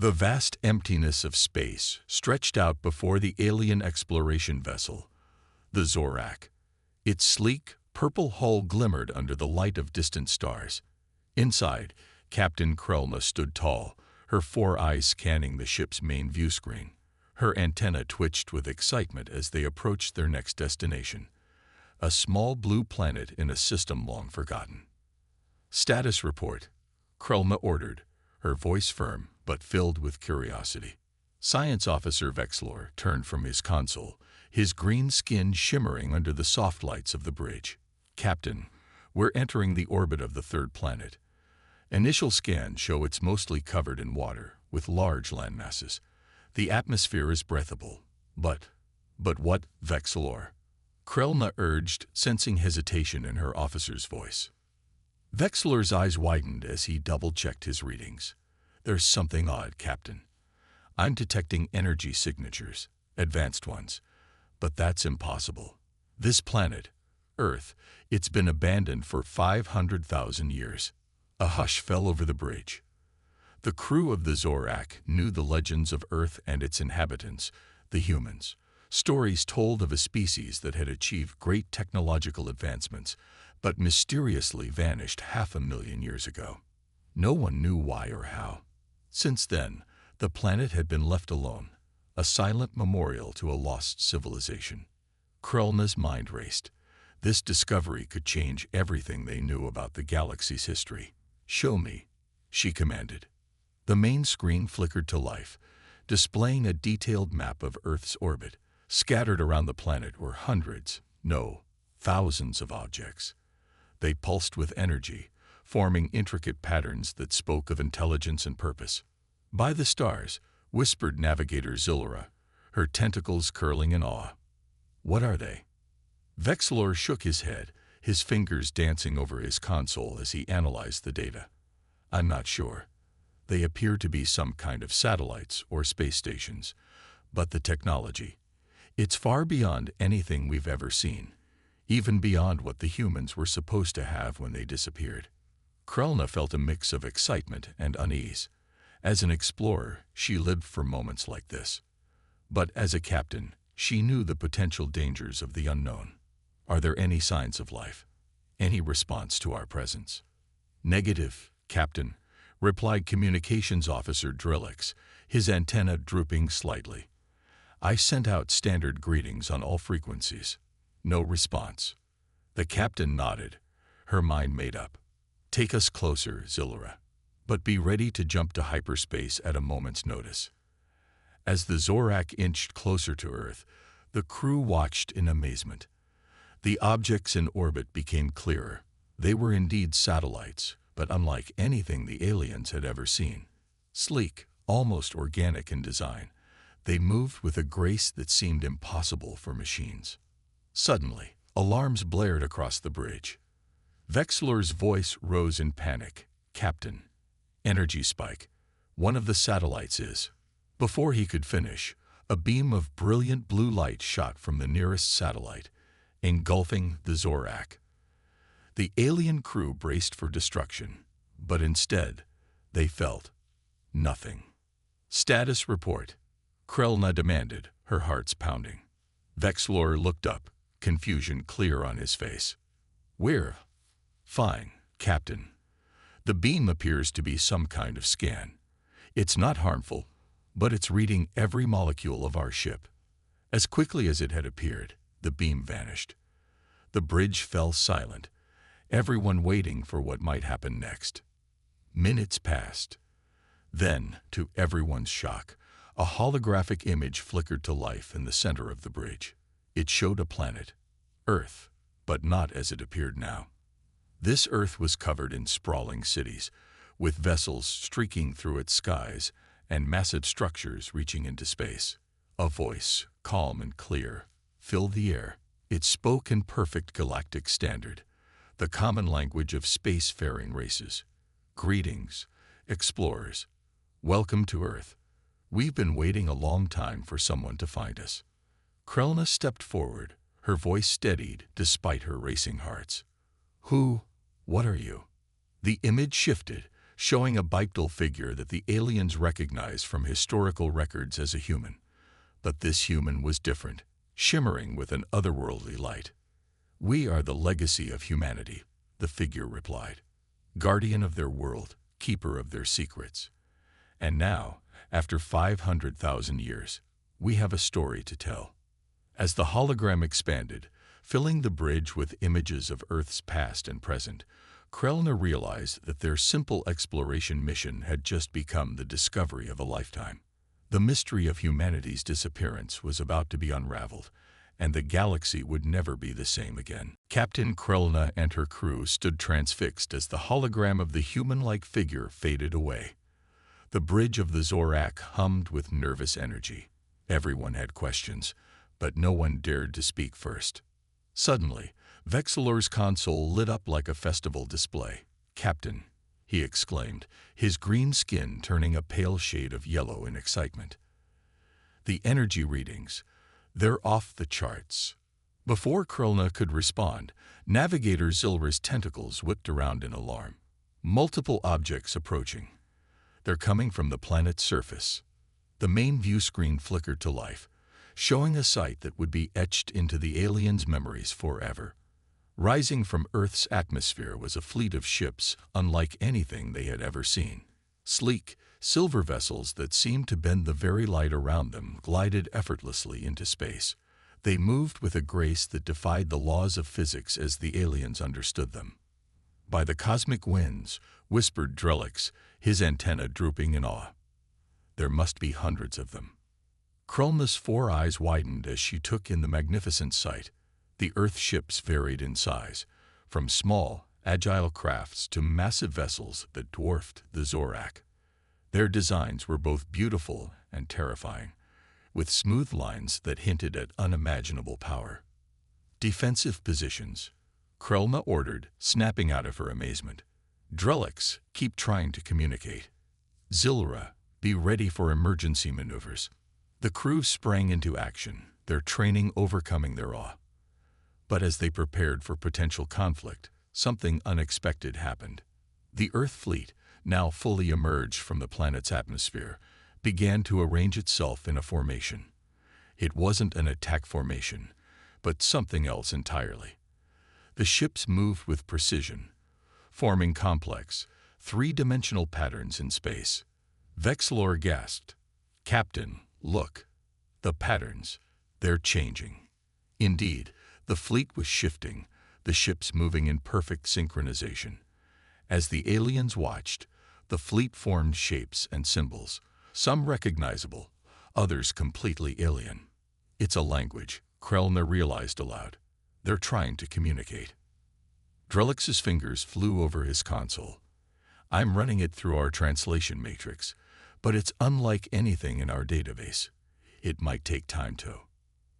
The vast emptiness of space stretched out before the alien exploration vessel, the Zorak. Its sleek, purple hull glimmered under the light of distant stars. Inside, Captain Krelna stood tall, her four eyes scanning the ship's main view screen. Her antenna twitched with excitement as they approached their next destination, a small blue planet in a system long forgotten. "Status report," Krelna ordered, her voice firm but filled with curiosity. Science Officer Vexlor turned from his console, his green skin shimmering under the soft lights of the bridge. "Captain, we're entering the orbit of the third planet. Initial scans show it's mostly covered in water, with large landmasses. The atmosphere is breathable. But what, Vexlor?" Krelna urged, sensing hesitation in her officer's voice. Vexlor's eyes widened as he double-checked his readings. "There's something odd, Captain. I'm detecting energy signatures, advanced ones. But that's impossible. This planet, Earth, it's been abandoned for 500,000 years." A hush fell over the bridge. The crew of the Zorak knew the legends of Earth and its inhabitants, the humans. Stories told of a species that had achieved great technological advancements, but mysteriously vanished 500,000 years ago. No one knew why or how. Since then, the planet had been left alone, a silent memorial to a lost civilization. Krelna's mind raced. This discovery could change everything they knew about the galaxy's history. "Show me," she commanded. The main screen flickered to life, displaying a detailed map of Earth's orbit. Scattered around the planet were hundreds, no, thousands of objects. They pulsed with energy, forming intricate patterns that spoke of intelligence and purpose. "By the stars," whispered Navigator Zilura, her tentacles curling in awe. "What are they?" Vexlor shook his head, his fingers dancing over his console as he analyzed the data. "I'm not sure. They appear to be some kind of satellites or space stations. But the technology, it's far beyond anything we've ever seen, even beyond what the humans were supposed to have when they disappeared." Krelna felt a mix of excitement and unease. As an explorer, she lived for moments like this. But as a captain, she knew the potential dangers of the unknown. "Are there any signs of life? Any response to our presence?" "Negative, Captain," replied Communications Officer Drillix, his antenna drooping slightly. "I sent out standard greetings on all frequencies. No response." The captain nodded, her mind made up. "Take us closer, Zilura. But be ready to jump to hyperspace at a moment's notice." As the Zorak inched closer to Earth, the crew watched in amazement. The objects in orbit became clearer. They were indeed satellites, but unlike anything the aliens had ever seen. Sleek, almost organic in design, they moved with a grace that seemed impossible for machines. Suddenly, alarms blared across the bridge. Vexlor's voice rose in panic. "Captain, energy spike. One of the satellites is..." Before he could finish, a beam of brilliant blue light shot from the nearest satellite, engulfing the Zorak. The alien crew braced for destruction, but instead, they felt nothing. "Status report," Krelna demanded, her heart's pounding. Vexlor looked up, confusion clear on his face. "We're fine, Captain. The beam appears to be some kind of scan. It's not harmful, but it's reading every molecule of our ship." As quickly as it had appeared, the beam vanished. The bridge fell silent, everyone waiting for what might happen next. Minutes passed. Then, to everyone's shock, a holographic image flickered to life in the center of the bridge. It showed a planet, Earth, but not as it appeared now. This Earth was covered in sprawling cities, with vessels streaking through its skies and massive structures reaching into space. A voice, calm and clear, filled the air. It spoke in perfect galactic standard, the common language of spacefaring races. "Greetings, explorers. Welcome to Earth. We've been waiting a long time for someone to find us." Krelna stepped forward, her voice steadied despite her racing hearts. "What are you?" The image shifted, showing a bipedal figure that the aliens recognized from historical records as a human. But this human was different, shimmering with an otherworldly light. "We are the legacy of humanity," the figure replied. "Guardian of their world, keeper of their secrets. And now, after 500,000 years, we have a story to tell." As the hologram expanded, filling the bridge with images of Earth's past and present, Krellner realized that their simple exploration mission had just become the discovery of a lifetime. The mystery of humanity's disappearance was about to be unraveled, and the galaxy would never be the same again. Captain Krellner and her crew stood transfixed as the hologram of the human-like figure faded away. The bridge of the Zorak hummed with nervous energy. Everyone had questions, but no one dared to speak first. Suddenly, Vexilor's console lit up like a festival display. "Captain," he exclaimed, his green skin turning a pale shade of yellow in excitement. "The energy readings, they're off the charts." Before Krellner could respond, Navigator Zilra's tentacles whipped around in alarm. "Multiple objects approaching. They're coming from the planet's surface." The main view screen flickered to life, showing a sight that would be etched into the aliens' memories forever. Rising from Earth's atmosphere was a fleet of ships unlike anything they had ever seen. Sleek, silver vessels that seemed to bend the very light around them glided effortlessly into space. They moved with a grace that defied the laws of physics as the aliens understood them. "By the cosmic winds," whispered Drelix, his antenna drooping in awe. "There must be hundreds of them." Krellner's four eyes widened as she took in the magnificent sight. The Earth ships varied in size, from small, agile crafts to massive vessels that dwarfed the Zorak. Their designs were both beautiful and terrifying, with smooth lines that hinted at unimaginable power. "Defensive positions," Krellner ordered, snapping out of her amazement. "Drelix, keep trying to communicate. Zilra, be ready for emergency maneuvers." The crew sprang into action, their training overcoming their awe. But as they prepared for potential conflict, something unexpected happened. The Earth fleet, now fully emerged from the planet's atmosphere, began to arrange itself in a formation. It wasn't an attack formation, but something else entirely. The ships moved with precision, forming complex, three-dimensional patterns in space. Vexilor gasped, "Captain, look. The patterns, they're changing." Indeed, the fleet was shifting, the ships moving in perfect synchronization. As the aliens watched, the fleet formed shapes and symbols, some recognizable, others completely alien. "It's a language," Krellner realized aloud. "They're trying to communicate." Drelix's fingers flew over his console. "I'm running it through our translation matrix, but it's unlike anything in our database. It might take time to."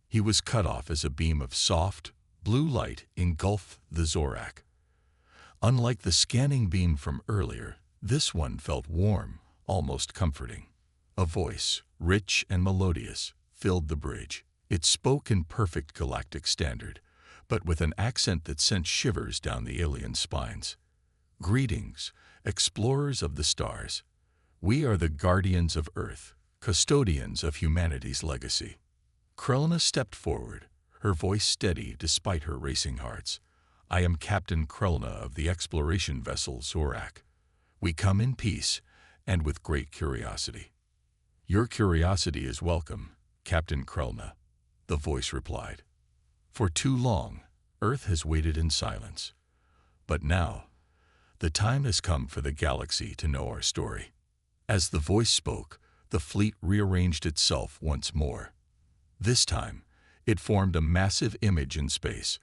He was cut off as a beam of soft, blue light engulfed the Zorak. Unlike the scanning beam from earlier, this one felt warm, almost comforting. A voice, rich and melodious, filled the bridge. It spoke in perfect galactic standard, but with an accent that sent shivers down the alien spines. "Greetings, explorers of the stars. We are the guardians of Earth, custodians of humanity's legacy." Krellner stepped forward, her voice steady despite her racing hearts. "I am Captain Krellner of the exploration vessel Zorak. We come in peace and with great curiosity." "Your curiosity is welcome, Captain Krellner," the voice replied. "For too long, Earth has waited in silence. But now, the time has come for the galaxy to know our story." As the voice spoke, the fleet rearranged itself once more. This time, it formed a massive image in space,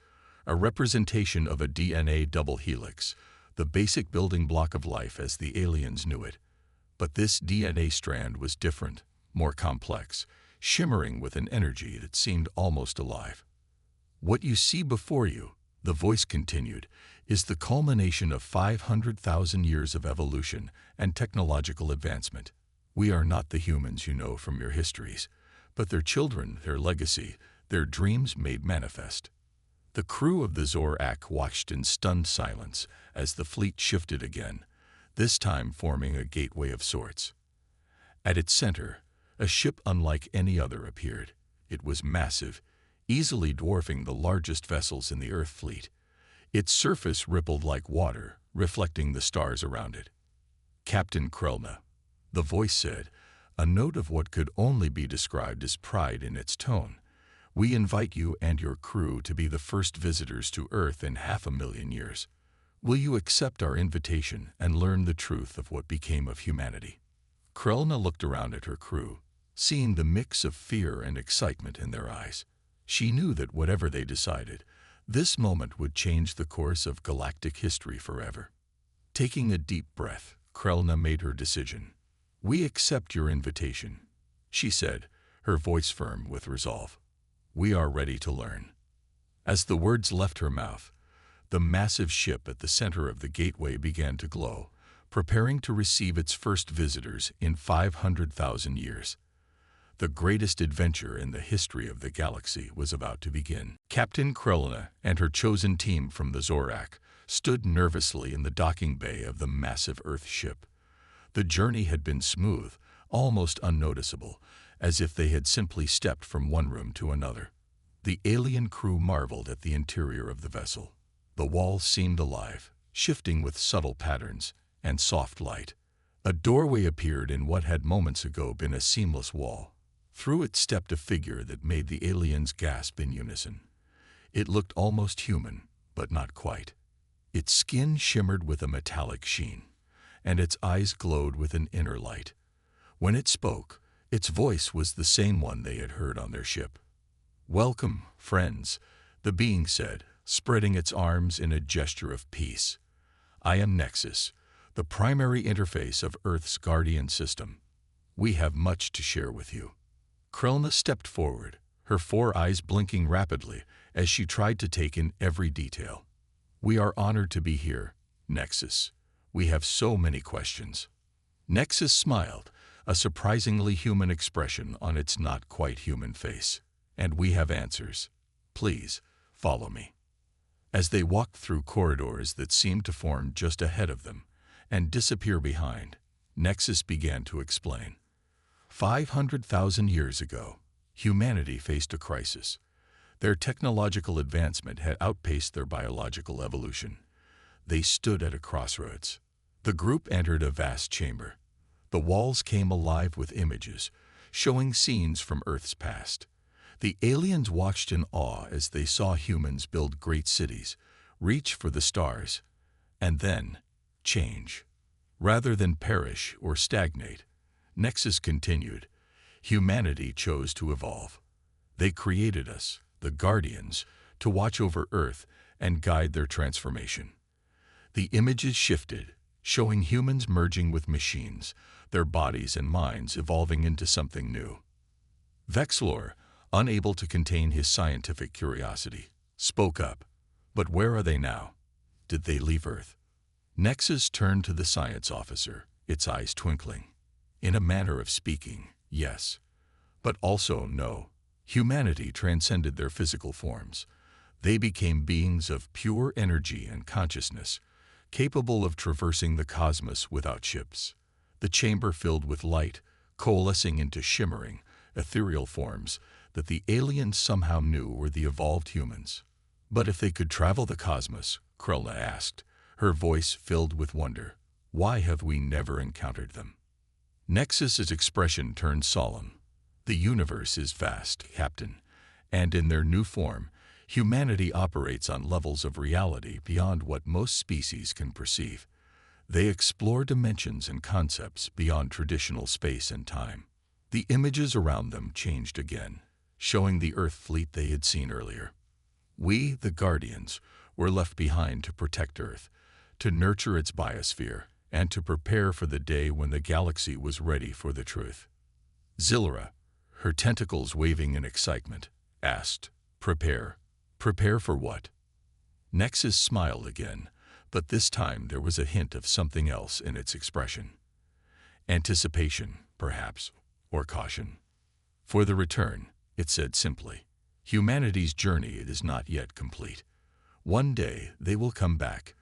a representation of a DNA double helix, the basic building block of life as the aliens knew it. But this DNA strand was different, more complex, shimmering with an energy that seemed almost alive. "What you see before you," the voice continued, "is the culmination of 500,000 years of evolution and technological advancement. We are not the humans you know from your histories, but their children, their legacy, their dreams made manifest." The crew of the Zorak watched in stunned silence as the fleet shifted again, this time forming a gateway of sorts. At its center, a ship unlike any other appeared. It was massive, easily dwarfing the largest vessels in the Earth fleet. Its surface rippled like water, reflecting the stars around it. "Captain Krelna," the voice said, a note of what could only be described as pride in its tone. "We invite you and your crew to be the first visitors to Earth in 500,000 years. Will you accept our invitation and learn the truth of what became of humanity?" Krelna looked around at her crew, seeing the mix of fear and excitement in their eyes. She knew that whatever they decided, this moment would change the course of galactic history forever. Taking a deep breath, Krelna made her decision. "We accept your invitation," she said, her voice firm with resolve. "We are ready to learn." As the words left her mouth, the massive ship at the center of the gateway began to glow, preparing to receive its first visitors in 500,000 years. The greatest adventure in the history of the galaxy was about to begin. Captain Krelna and her chosen team from the Zorak stood nervously in the docking bay of the massive Earth ship. The journey had been smooth, almost unnoticeable, as if they had simply stepped from one room to another. The alien crew marveled at the interior of the vessel. The walls seemed alive, shifting with subtle patterns and soft light. A doorway appeared in what had moments ago been a seamless wall. Through it stepped a figure that made the aliens gasp in unison. It looked almost human, but not quite. Its skin shimmered with a metallic sheen, and its eyes glowed with an inner light. When it spoke, its voice was the same one they had heard on their ship. "Welcome, friends," the being said, spreading its arms in a gesture of peace. "I am Nexus, the primary interface of Earth's guardian system. We have much to share with you." Krelna stepped forward, her 4 eyes blinking rapidly as she tried to take in every detail. "We are honored to be here, Nexus. We have so many questions." Nexus smiled, a surprisingly human expression on its not quite human face. "And we have answers. Please, follow me." As they walked through corridors that seemed to form just ahead of them and disappear behind, Nexus began to explain. 500,000 years ago, humanity faced a crisis. Their technological advancement had outpaced their biological evolution. They stood at a crossroads. The group entered a vast chamber. The walls came alive with images, showing scenes from Earth's past. The aliens watched in awe as they saw humans build great cities, reach for the stars, and then change. Rather than perish or stagnate, Nexus continued, humanity chose to evolve. They created us, the Guardians, to watch over Earth and guide their transformation. The images shifted, showing humans merging with machines, their bodies and minds evolving into something new. Vexlor, unable to contain his scientific curiosity, spoke up. "But where are they now? Did they leave Earth?" Nexus turned to the science officer, its eyes twinkling. "In a manner of speaking, yes. But also no. Humanity transcended their physical forms. They became beings of pure energy and consciousness, capable of traversing the cosmos without ships. The chamber filled with light, coalescing into shimmering, ethereal forms that the aliens somehow knew were the evolved humans." "But if they could travel the cosmos," Krelna asked, her voice filled with wonder, "why have we never encountered them?" Nexus's expression turned solemn. "The universe is vast, Captain, and in their new form, humanity operates on levels of reality beyond what most species can perceive. They explore dimensions and concepts beyond traditional space and time." The images around them changed again, showing the Earth fleet they had seen earlier. "We, the Guardians, were left behind to protect Earth, to nurture its biosphere, and to prepare for the day when the galaxy was ready for the truth." Zilra, her tentacles waving in excitement, asked, "Prepare? Prepare for what?" Nexus smiled again, but this time there was a hint of something else in its expression. Anticipation, perhaps, or caution. "For the return," it said simply. "Humanity's journey is not yet complete. One day they will come back,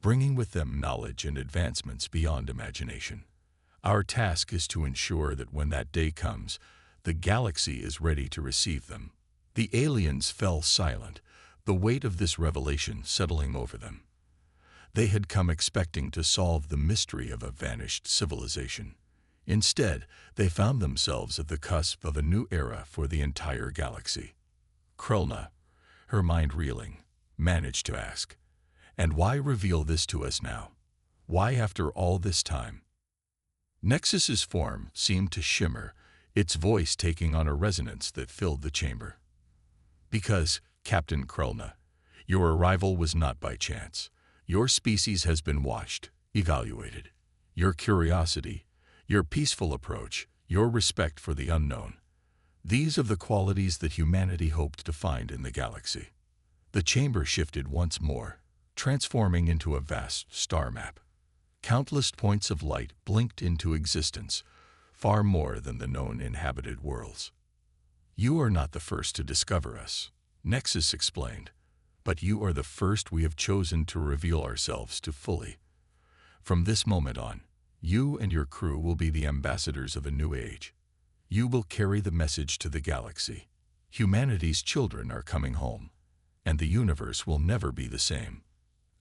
bringing with them knowledge and advancements beyond imagination. Our task is to ensure that when that day comes, the galaxy is ready to receive them. The aliens fell silent, the weight of this revelation settling over them. They had come expecting to solve the mystery of a vanished civilization. Instead, they found themselves at the cusp of a new era for the entire galaxy. Krulna, her mind reeling, managed to ask, "And why reveal this to us now? Why after all this time?" Nexus's form seemed to shimmer, its voice taking on a resonance that filled the chamber. "Because, Captain Krulna, your arrival was not by chance. Your species has been watched, evaluated. Your curiosity, your peaceful approach, your respect for the unknown. These are the qualities that humanity hoped to find in the galaxy." The chamber shifted once more, transforming into a vast star map. Countless points of light blinked into existence, far more than the known inhabited worlds. "You are not the first to discover us," Nexus explained, "but you are the first we have chosen to reveal ourselves to fully. From this moment on, you and your crew will be the ambassadors of a new age. You will carry the message to the galaxy. Humanity's children are coming home, and the universe will never be the same."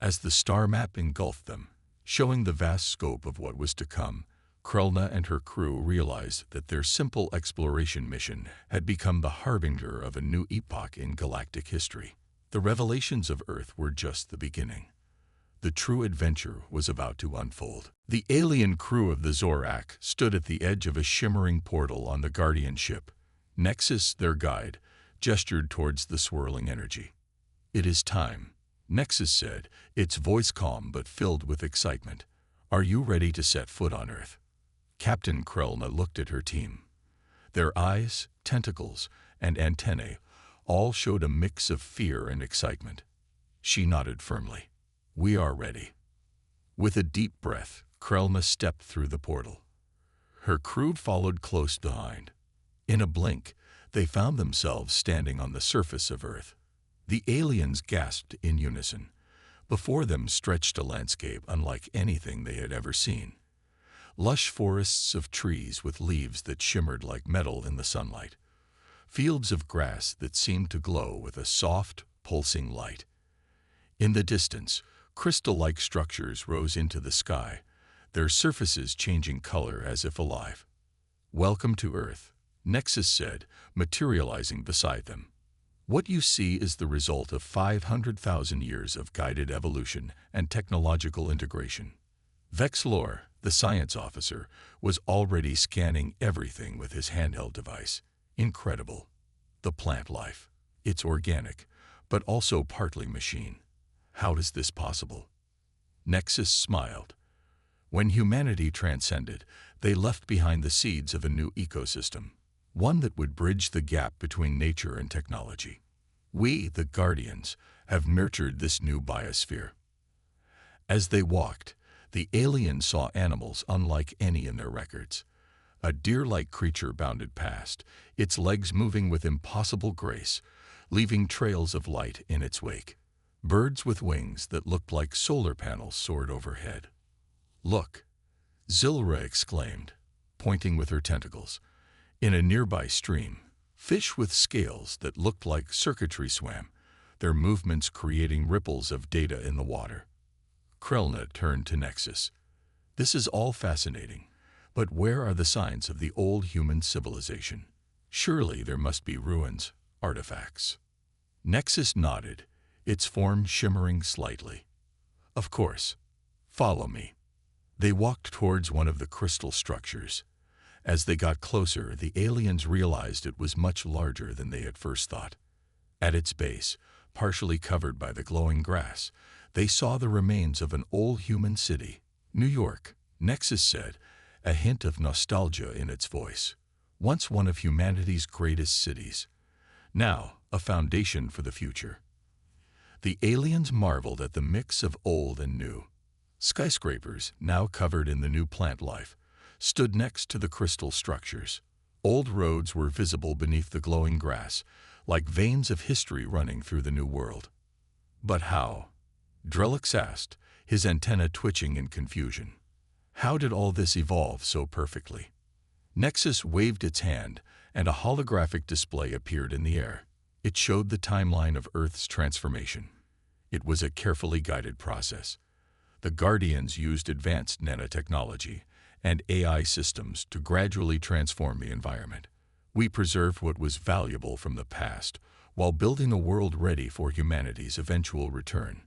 As the star map engulfed them, showing the vast scope of what was to come, Krulna and her crew realized that their simple exploration mission had become the harbinger of a new epoch in galactic history. The revelations of Earth were just the beginning. The true adventure was about to unfold. The alien crew of the Zorak stood at the edge of a shimmering portal on the Guardian ship. Nexus, their guide, gestured towards the swirling energy. "It is time," Nexus said, its voice calm but filled with excitement. "Are you ready to set foot on Earth?" Captain Krulna looked at her team. Their eyes, tentacles, and antennae all showed a mix of fear and excitement. She nodded firmly. "We are ready." With a deep breath, Krulna stepped through the portal. Her crew followed close behind. In a blink, they found themselves standing on the surface of Earth. The aliens gasped in unison. Before them stretched a landscape unlike anything they had ever seen. Lush forests of trees with leaves that shimmered like metal in the sunlight. Fields of grass that seemed to glow with a soft, pulsing light. In the distance, crystal-like structures rose into the sky, their surfaces changing color as if alive. "Welcome to Earth," Nexus said, materializing beside them. "What you see is the result of 500,000 years of guided evolution and technological integration." Vexlor, the science officer, was already scanning everything with his handheld device. Incredible. The plant life. It's organic, but also partly machine. How is this possible? Nexus smiled. When humanity transcended, they left behind the seeds of a new ecosystem, one that would bridge the gap between nature and technology. We, the Guardians, have nurtured this new biosphere. As they walked, the aliens saw animals unlike any in their records. A deer-like creature bounded past, its legs moving with impossible grace, leaving trails of light in its wake. Birds with wings that looked like solar panels soared overhead. "Look," Zilra exclaimed, pointing with her tentacles. In a nearby stream, fish with scales that looked like circuitry swam, their movements creating ripples of data in the water. Krulna turned to Nexus. "This is all fascinating, but where are the signs of the old human civilization? Surely there must be ruins, artifacts." Nexus nodded, its form shimmering slightly. "Of course. Follow me." They walked towards one of the crystal structures. As they got closer, the aliens realized it was much larger than they had first thought. At its base, partially covered by the glowing grass, they saw the remains of an old human city. "New York," Nexus said, a hint of nostalgia in its voice. "Once one of humanity's greatest cities. Now, a foundation for the future." The aliens marveled at the mix of old and new. Skyscrapers, now covered in the new plant life, stood next to the crystal structures. Old roads were visible beneath the glowing grass, like veins of history running through the new world. "But how?" Drellix asked, his antenna twitching in confusion. How did all this evolve so perfectly? Nexus waved its hand, and a holographic display appeared in the air. It showed the timeline of Earth's transformation. It was a carefully guided process. The Guardians used advanced nanotechnology and AI systems to gradually transform the environment. We preserved what was valuable from the past while building a world ready for humanity's eventual return.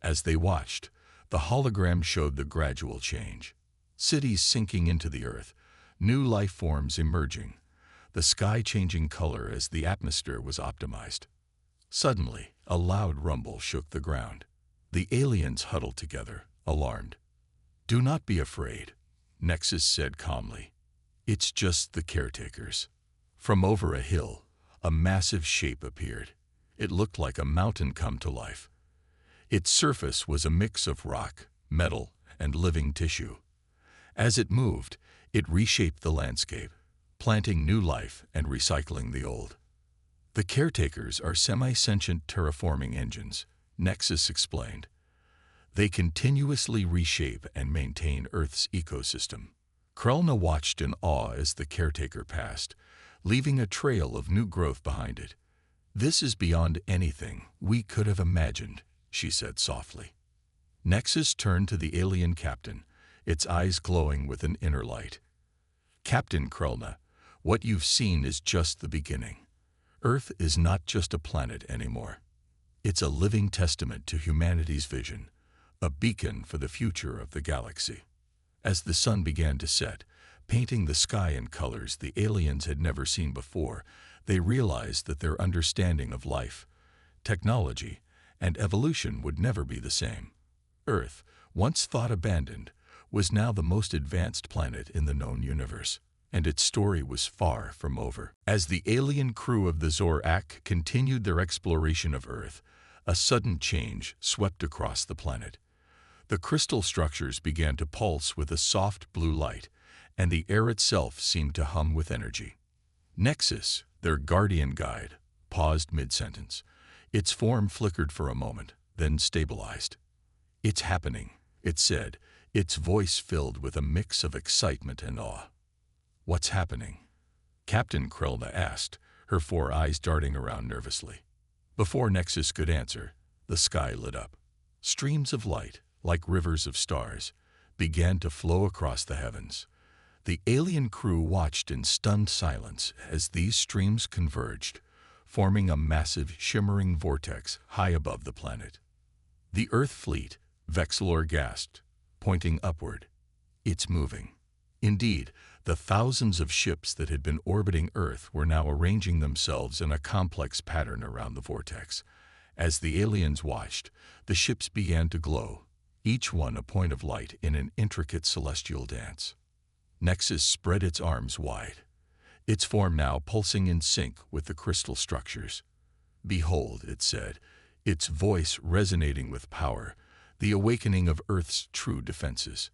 As they watched, the hologram showed the gradual change. Cities sinking into the earth, new life forms emerging, the sky changing color as the atmosphere was optimized. Suddenly, a loud rumble shook the ground. The aliens huddled together, alarmed. "Do not be afraid," Nexus said calmly. "It's just the caretakers." From over a hill, a massive shape appeared. It looked like a mountain come to life. Its surface was a mix of rock, metal, and living tissue. As it moved, it reshaped the landscape, planting new life and recycling the old. "The caretakers are semi-sentient terraforming engines," Nexus explained. "They continuously reshape and maintain Earth's ecosystem." Krelna watched in awe as the caretaker passed, leaving a trail of new growth behind it. "This is beyond anything we could have imagined," she said softly. Nexus turned to the alien captain, its eyes glowing with an inner light. "Captain Krelna, what you've seen is just the beginning. Earth is not just a planet anymore. It's a living testament to humanity's vision, a beacon for the future of the galaxy." As the sun began to set, painting the sky in colors the aliens had never seen before, they realized that their understanding of life, technology, and evolution would never be the same. Earth, once thought abandoned, was now the most advanced planet in the known universe, and its story was far from over. As the alien crew of the Zorak continued their exploration of Earth, a sudden change swept across the planet. The crystal structures began to pulse with a soft blue light, and the air itself seemed to hum with energy. Nexus, their guardian guide, paused mid-sentence. Its form flickered for a moment, then stabilized. "It's happening," it said, its voice filled with a mix of excitement and awe. "What's happening?" Captain Krelna asked, her 4 eyes darting around nervously. Before Nexus could answer, the sky lit up. Streams of light, like rivers of stars, began to flow across the heavens. The alien crew watched in stunned silence as these streams converged, forming a massive, shimmering vortex high above the planet. "The Earth fleet," Vexilor gasped, pointing upward. "It's moving." Indeed, the thousands of ships that had been orbiting Earth were now arranging themselves in a complex pattern around the vortex. As the aliens watched, the ships began to glow, each one a point of light in an intricate celestial dance. Nexus spread its arms wide, its form now pulsing in sync with the crystal structures. "Behold," it said, its voice resonating with power, "the awakening of Earth's true defenses.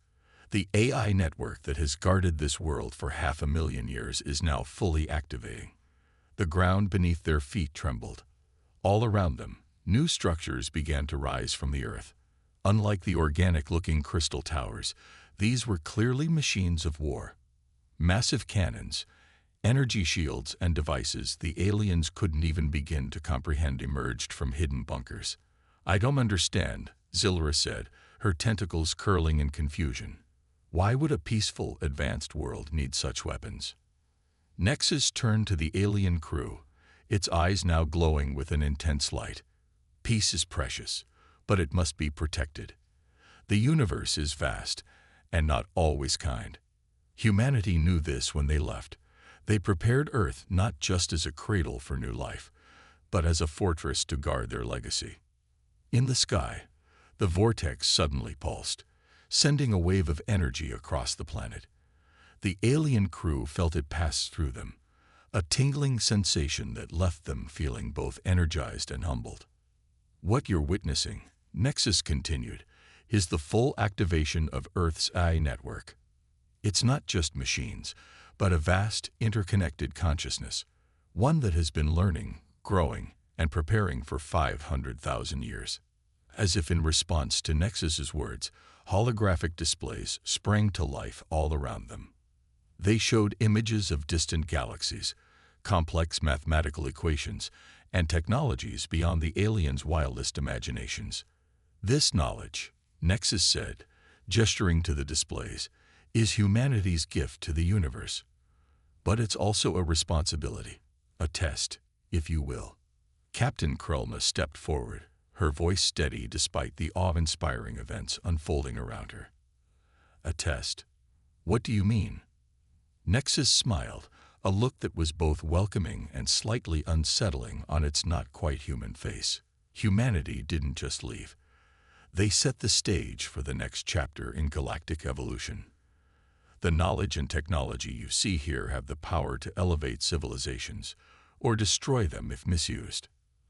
The AI network that has guarded this world for 500,000 years is now fully activating." The ground beneath their feet trembled. All around them, new structures began to rise from the earth. Unlike the organic-looking crystal towers, these were clearly machines of war. Massive cannons, energy shields, and devices the aliens couldn't even begin to comprehend emerged from hidden bunkers. "I don't understand," Zilra said, her tentacles curling in confusion. "Why would a peaceful, advanced world need such weapons?" Nexus turned to the alien crew, its eyes now glowing with an intense light. "Peace is precious, but it must be protected. The universe is vast, and not always kind. Humanity knew this when they left. They prepared Earth not just as a cradle for new life, but as a fortress to guard their legacy." In the sky, the vortex suddenly pulsed, sending a wave of energy across the planet. The alien crew felt it pass through them, a tingling sensation that left them feeling both energized and humbled. "What you're witnessing," Nexus continued, "is the full activation of Earth's AI network. It's not just machines, but a vast, interconnected consciousness, one that has been learning, growing, and preparing for 500,000 years. As if in response to Nexus's words, holographic displays sprang to life all around them. They showed images of distant galaxies, complex mathematical equations, and technologies beyond the aliens' wildest imaginations. This knowledge, Nexus said, gesturing to the displays, is humanity's gift to the universe. But it's also a responsibility, a test, if you will. Captain Krelna stepped forward, her voice steady despite the awe-inspiring events unfolding around her. A test? What do you mean? Nexus smiled, a look that was both welcoming and slightly unsettling on its not-quite-human face. Humanity didn't just leave. They set the stage for the next chapter in galactic evolution. The knowledge and technology you see here have the power to elevate civilizations, or destroy them if misused.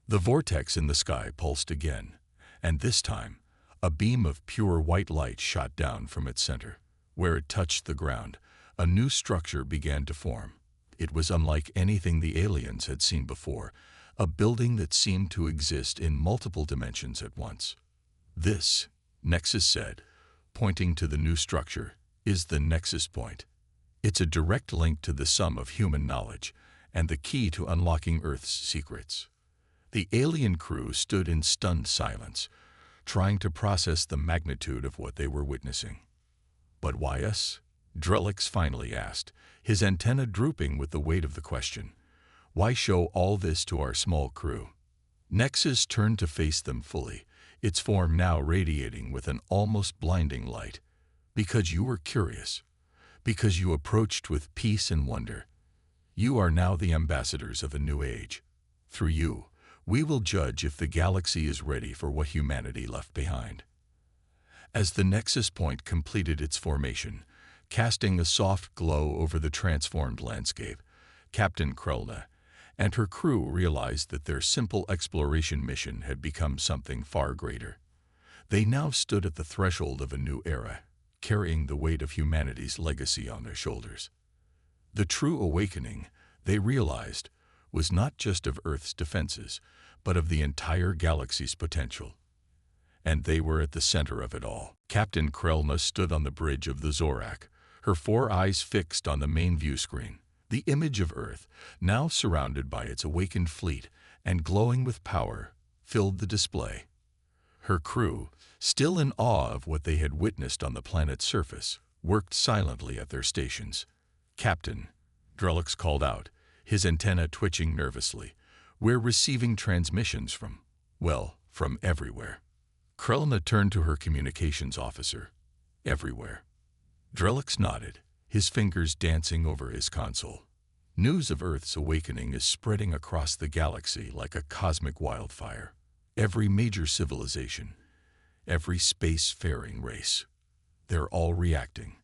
The vortex in the sky pulsed again, and this time, a beam of pure white light shot down from its center. Where it touched the ground, a new structure began to form. It was unlike anything the aliens had seen before, a building that seemed to exist in multiple dimensions at once. This, Nexus said, pointing to the new structure, is the Nexus Point. It's a direct link to the sum of human knowledge and the key to unlocking Earth's secrets. The alien crew stood in stunned silence, trying to process the magnitude of what they were witnessing. But why us? Drelix finally asked, his antenna drooping with the weight of the question. Why show all this to our small crew? Nexus turned to face them fully, its form now radiating with an almost blinding light. Because you were curious. Because you approached with peace and wonder. You are now the ambassadors of a new age. Through you, we will judge if the galaxy is ready for what humanity left behind. As the Nexus Point completed its formation, casting a soft glow over the transformed landscape, Captain Krelna and her crew realized that their simple exploration mission had become something far greater. They now stood at the threshold of a new era, carrying the weight of humanity's legacy on their shoulders. The true awakening, they realized, was not just of Earth's defenses, but of the entire galaxy's potential. And they were at the center of it all. Captain Krelna stood on the bridge of the Zorak, her 4 eyes fixed on the main view screen. The image of Earth, now surrounded by its awakened fleet and glowing with power, filled the display. Her crew, still in awe of what they had witnessed on the planet's surface, worked silently at their stations. Captain, Drelix called out, his antenna twitching nervously. We're receiving transmissions from everywhere. Krelna turned to her communications officer. Everywhere. Drelix nodded, his fingers dancing over his console. News of Earth's awakening is spreading across the galaxy like a cosmic wildfire. Every major civilization, every space-faring race, they're all reacting.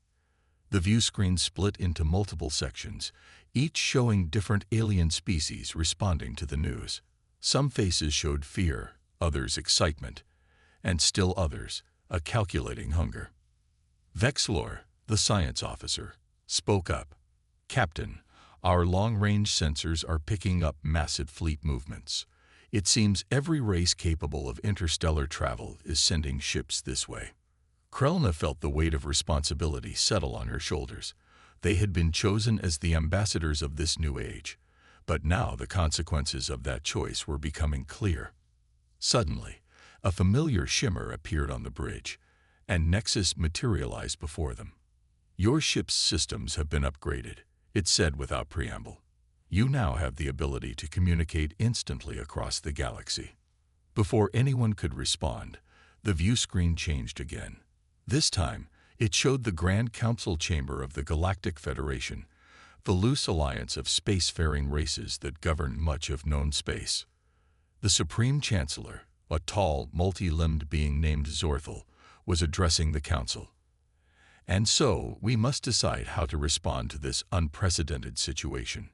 The view screen split into multiple sections, each showing different alien species responding to the news. Some faces showed fear, others excitement, and still others, a calculating hunger. Vexlor, the science officer, spoke up. Captain, our long-range sensors are picking up massive fleet movements. It seems every race capable of interstellar travel is sending ships this way. Krelna felt the weight of responsibility settle on her shoulders. They had been chosen as the ambassadors of this new age, but now the consequences of that choice were becoming clear. Suddenly, a familiar shimmer appeared on the bridge, and Nexus materialized before them. Your ship's systems have been upgraded, it said without preamble. You now have the ability to communicate instantly across the galaxy. Before anyone could respond, the view screen changed again. This time, it showed the Grand Council chamber of the Galactic Federation, the loose alliance of spacefaring races that govern much of known space. The Supreme Chancellor, a tall, multi-limbed being named Zorthel, was addressing the Council. And so, we must decide how to respond to this unprecedented situation.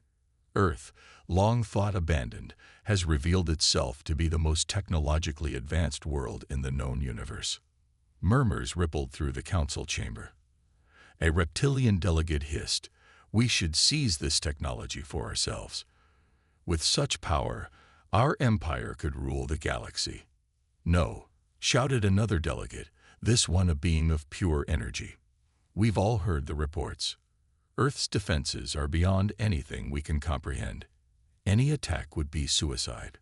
Earth, long thought abandoned, has revealed itself to be the most technologically advanced world in the known universe. Murmurs rippled through the council chamber. A reptilian delegate hissed, "We should seize this technology for ourselves. With such power, our empire could rule the galaxy." "No," shouted another delegate, this one a being of pure energy. We've all heard the reports. Earth's defenses are beyond anything we can comprehend. Any attack would be suicide.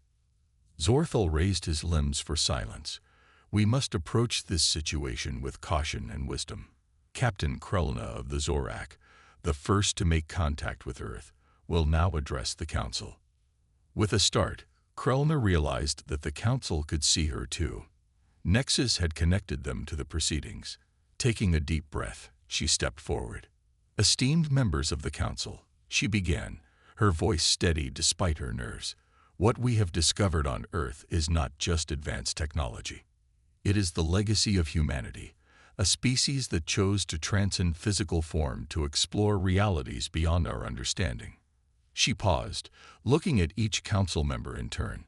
Zorthal raised his limbs for silence. We must approach this situation with caution and wisdom. Captain Krelna of the Zorak, the first to make contact with Earth, will now address the Council. With a start, Krelna realized that the Council could see her too. Nexus had connected them to the proceedings. Taking a deep breath, she stepped forward. Esteemed members of the Council, she began, her voice steady despite her nerves. What we have discovered on Earth is not just advanced technology. It is the legacy of humanity, a species that chose to transcend physical form to explore realities beyond our understanding. She paused, looking at each council member in turn.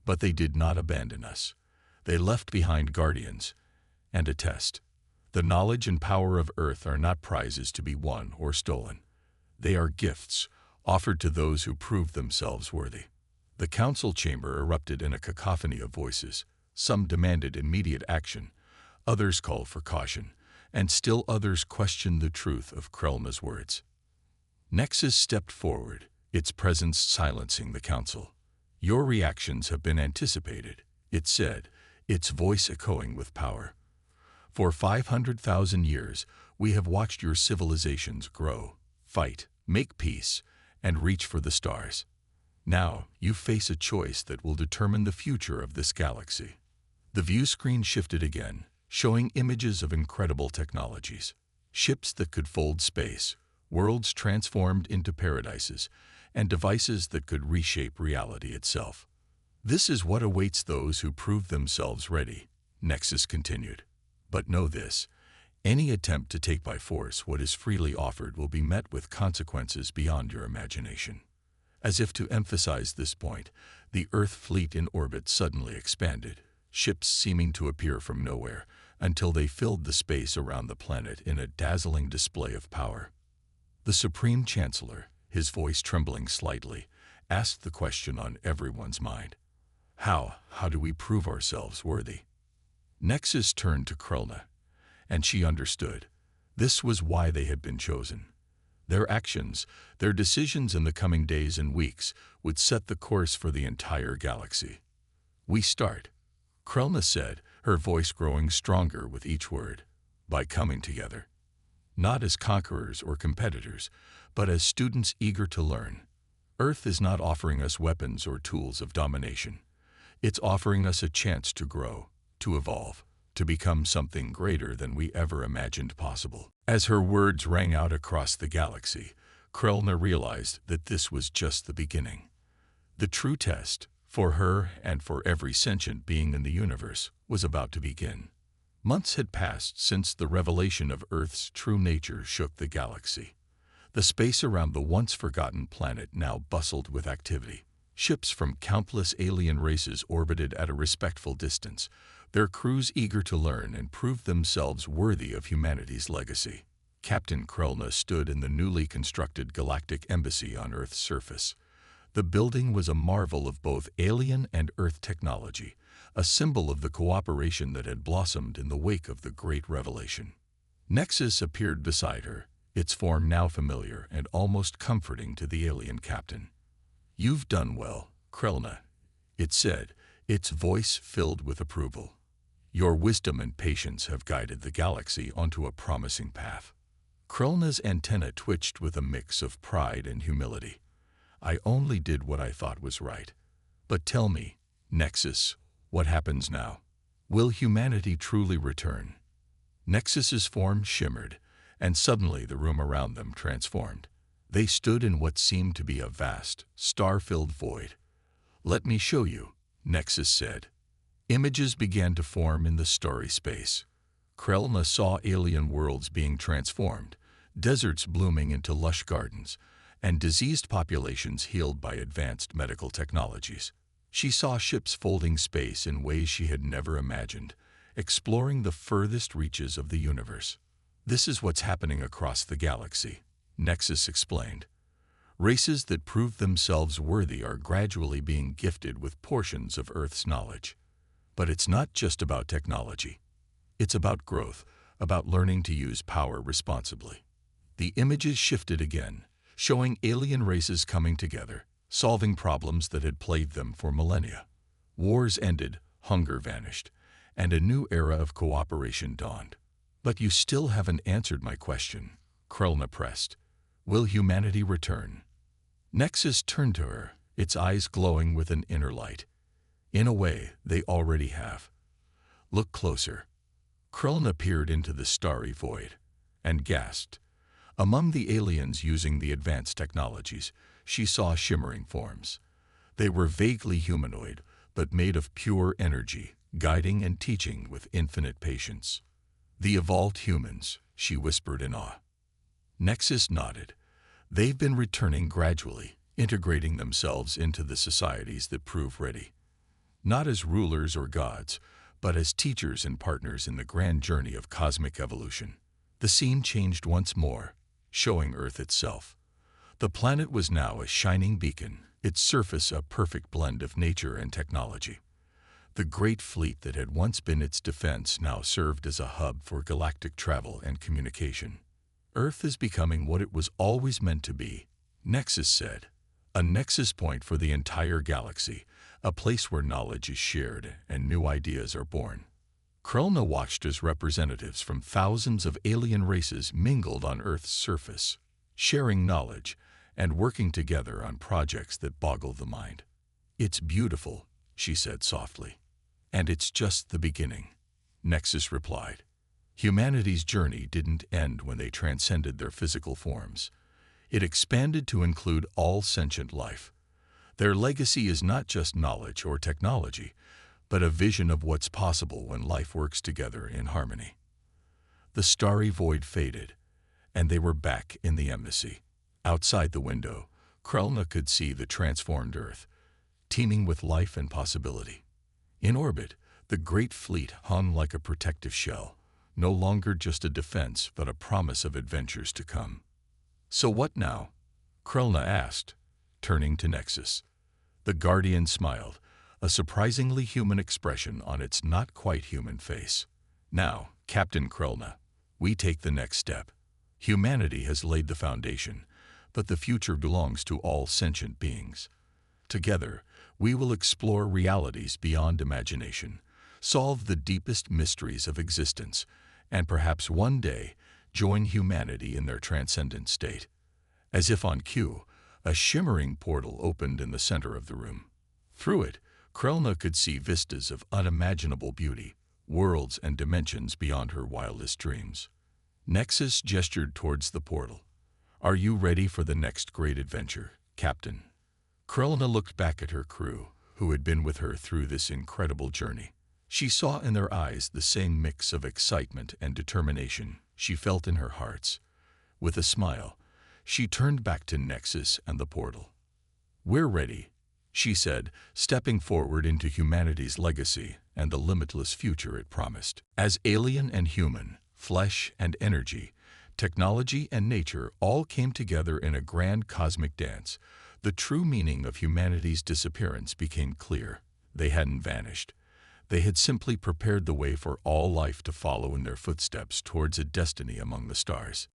But they did not abandon us. They left behind guardians and a test. The knowledge and power of Earth are not prizes to be won or stolen. They are gifts offered to those who prove themselves worthy. The council chamber erupted in a cacophony of voices. Some demanded immediate action, others called for caution, and still others questioned the truth of Krelna's words. Nexus stepped forward, its presence silencing the council. Your reactions have been anticipated, it said, its voice echoing with power. For 500,000 years, we have watched your civilizations grow, fight, make peace, and reach for the stars. Now, you face a choice that will determine the future of this galaxy. The view screen shifted again, showing images of incredible technologies. Ships that could fold space, worlds transformed into paradises, and devices that could reshape reality itself. This is what awaits those who prove themselves ready, Nexus continued. But know this, any attempt to take by force what is freely offered will be met with consequences beyond your imagination. As if to emphasize this point, the Earth fleet in orbit suddenly expanded, ships seeming to appear from nowhere, until they filled the space around the planet in a dazzling display of power. The Supreme Chancellor, his voice trembling slightly, asked the question on everyone's mind. How do we prove ourselves worthy? Nexus turned to Krelna, and she understood. This was why they had been chosen. Their actions, their decisions in the coming days and weeks, would set the course for the entire galaxy. We start, Krelna said, her voice growing stronger with each word, by coming together. Not as conquerors or competitors, but as students eager to learn. Earth is not offering us weapons or tools of domination. It's offering us a chance to grow, to evolve, to become something greater than we ever imagined possible. As her words rang out across the galaxy, Krelna realized that this was just the beginning. The true test, for her and for every sentient being in the universe, was about to begin. Months had passed since the revelation of Earth's true nature shook the galaxy. The space around the once-forgotten planet now bustled with activity. Ships from countless alien races orbited at a respectful distance, their crews eager to learn and prove themselves worthy of humanity's legacy. Captain Krelna stood in the newly constructed galactic embassy on Earth's surface. The building was a marvel of both alien and Earth technology, a symbol of the cooperation that had blossomed in the wake of the Great Revelation. Nexus appeared beside her, its form now familiar and almost comforting to the alien captain. You've done well, Krelna, it said, its voice filled with approval. Your wisdom and patience have guided the galaxy onto a promising path. Krelna's antenna twitched with a mix of pride and humility. I only did what I thought was right. But tell me, Nexus, what happens now? Will humanity truly return? Nexus's form shimmered, and suddenly the room around them transformed. They stood in what seemed to be a vast, star-filled void. Let me show you, Nexus said. Images began to form in the starry space. Krelna saw alien worlds being transformed, deserts blooming into lush gardens, and diseased populations healed by advanced medical technologies. She saw ships folding space in ways she had never imagined, exploring the furthest reaches of the universe. This is what's happening across the galaxy, Nexus explained. Races that prove themselves worthy are gradually being gifted with portions of Earth's knowledge. But it's not just about technology. It's about growth, about learning to use power responsibly. The images shifted again, showing alien races coming together, solving problems that had plagued them for millennia. Wars ended, hunger vanished, and a new era of cooperation dawned. But you still haven't answered my question, Krelna pressed. Will humanity return? Nexus turned to her, its eyes glowing with an inner light. In a way, they already have. Look closer. Krelna peered into the starry void and gasped. Among the aliens using the advanced technologies, she saw shimmering forms. They were vaguely humanoid, but made of pure energy, guiding and teaching with infinite patience. The evolved humans, she whispered in awe. Nexus nodded. They've been returning gradually, integrating themselves into the societies that prove ready. Not as rulers or gods, but as teachers and partners in the grand journey of cosmic evolution. The scene changed once more, showing Earth itself. The planet was now a shining beacon, its surface a perfect blend of nature and technology. The great fleet that had once been its defense now served as a hub for galactic travel and communication. Earth is becoming what it was always meant to be, Nexus said. A nexus point for the entire galaxy, a place where knowledge is shared and new ideas are born. Krelna watched as representatives from thousands of alien races mingled on Earth's surface, sharing knowledge and working together on projects that boggle the mind. It's beautiful, she said softly. And it's just the beginning, Nexus replied. Humanity's journey didn't end when they transcended their physical forms. It expanded to include all sentient life. Their legacy is not just knowledge or technology, but a vision of what's possible when life works together in harmony. The starry void faded, and they were back in the embassy. Outside the window, Krelna could see the transformed Earth, teeming with life and possibility. In orbit, the great fleet hung like a protective shell, no longer just a defense but a promise of adventures to come. So what now? Krelna asked, turning to Nexus. The Guardian smiled, a surprisingly human expression on its not-quite-human face. Now, Captain Krelna, we take the next step. Humanity has laid the foundation, but the future belongs to all sentient beings. Together, we will explore realities beyond imagination, solve the deepest mysteries of existence, and perhaps one day join humanity in their transcendent state. As if on cue, a shimmering portal opened in the center of the room. Through it, Krelna could see vistas of unimaginable beauty, worlds and dimensions beyond her wildest dreams. Nexus gestured towards the portal. Are you ready for the next great adventure, Captain? Krelna looked back at her crew, who had been with her through this incredible journey. She saw in their eyes the same mix of excitement and determination she felt in her hearts. With a smile, she turned back to Nexus and the portal. We're ready, she said, stepping forward into humanity's legacy and the limitless future it promised. As alien and human, flesh and energy, technology and nature all came together in a grand cosmic dance, the true meaning of humanity's disappearance became clear. They hadn't vanished. They had simply prepared the way for all life to follow in their footsteps towards a destiny among the stars.